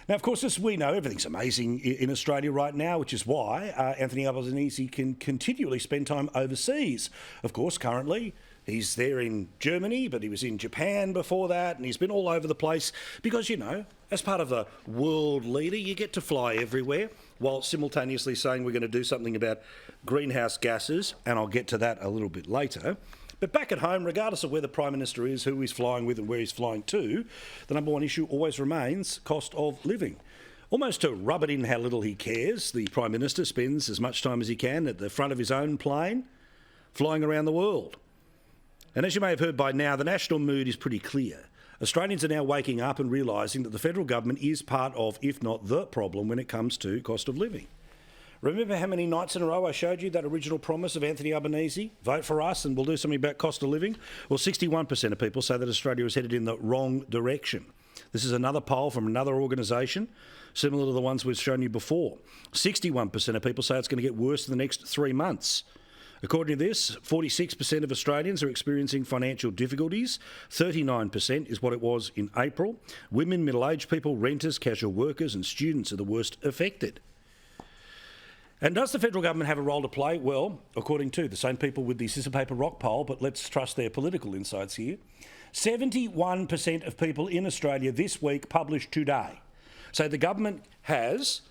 Now, of course, as we know, everything's amazing in Australia right now, which is why Anthony Albanese can continually spend time overseas. Of course, currently he's there in Germany, but he was in Japan before that, and he's been all over the place because, you know, as part of a world leader, you get to fly everywhere while simultaneously saying we're going to do something about greenhouse gases, and I'll get to that a little bit later. But back at home, regardless of where the Prime Minister is, who he's flying with and where he's flying to, the number one issue always remains cost of living. Almost to rub it in how little he cares, the Prime Minister spends as much time as he can at the front of his own plane, flying around the world. And as you may have heard by now, the national mood is pretty clear. Australians are now waking up and realising that the federal government is part of, if not the problem, when it comes to cost of living. Remember how many nights in a row I showed you that original promise of Anthony Albanese? Vote for us and we'll do something about cost of living? Well, 61% of people say that Australia is headed in the wrong direction. This is another poll from another organisation, similar to the ones we've shown you before. 61% of people say it's going to get worse in the next 3 months. According to this, 46% of Australians are experiencing financial difficulties. 39% is what it was in April. Women, middle-aged people, renters, casual workers and students are the worst affected. And does the federal government have a role to play? Well, according to the same people with the scissor paper rock poll, but let's trust their political insights here, 71% of people in Australia this week published today say the government has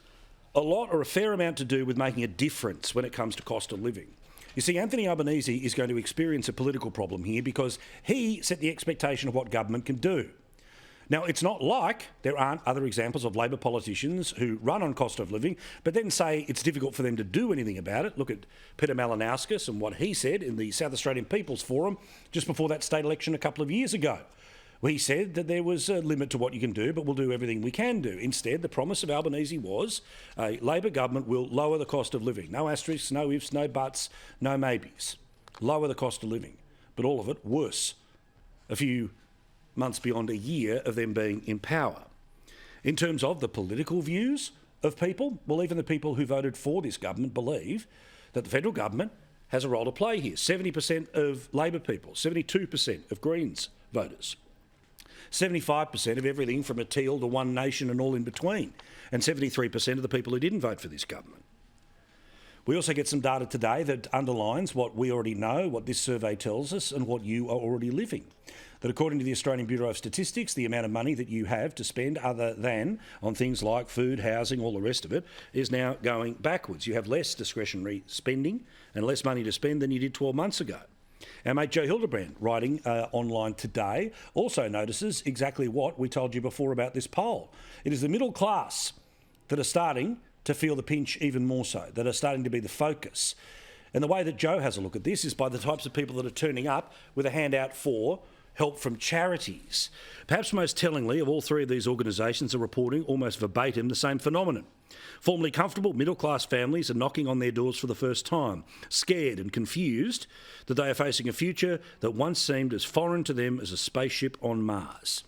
a lot or a fair amount to do with making a difference when it comes to cost of living. You see, Anthony Albanese is going to experience a political problem here because he set the expectation of what government can do. Now, it's not like there aren't other examples of Labor politicians who run on cost of living, but then say it's difficult for them to do anything about it. Look at Peter Malinauskas and what he said in the South Australian People's Forum just before that state election a couple of years ago. He said that there was a limit to what you can do, but we'll do everything we can do. Instead, the promise of Albanese was a Labor government will lower the cost of living. No asterisks, no ifs, no buts, no maybes. Lower the cost of living, but all of it worse. A few months beyond a year of them being in power. In terms of the political views of people, well, even the people who voted for this government believe that the federal government has a role to play here. 70% of Labor people, 72% of Greens voters, 75% of everything from a teal to One Nation and all in between, and 73% of the people who didn't vote for this government. We also get some data today that underlines what we already know, what this survey tells us, and what you are already living. That according to the Australian Bureau of Statistics, the amount of money that you have to spend other than on things like food, housing, all the rest of it, is now going backwards. You have less discretionary spending and less money to spend than you did 12 months ago. Our mate Joe Hildebrand, writing online today, also notices exactly what we told you before about this poll. It is the middle class that are starting to feel the pinch even more so, that are starting to be the focus. And the way that Joe has a look at this is by the types of people that are turning up with a handout for help from charities. Perhaps most tellingly, of all three of these organisations are reporting almost verbatim the same phenomenon. Formerly comfortable middle-class families are knocking on their doors for the first time, scared and confused that they are facing a future that once seemed as foreign to them as a spaceship on Mars.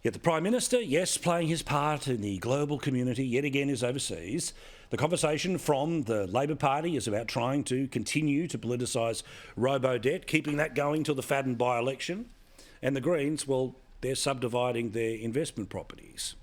Yet the Prime Minister, yes, playing his part in the global community, yet again is overseas. The conversation from the Labor Party is about trying to continue to politicise robo-debt, keeping that going till the Fadden by-election. And the Greens, well, they're subdividing their investment properties.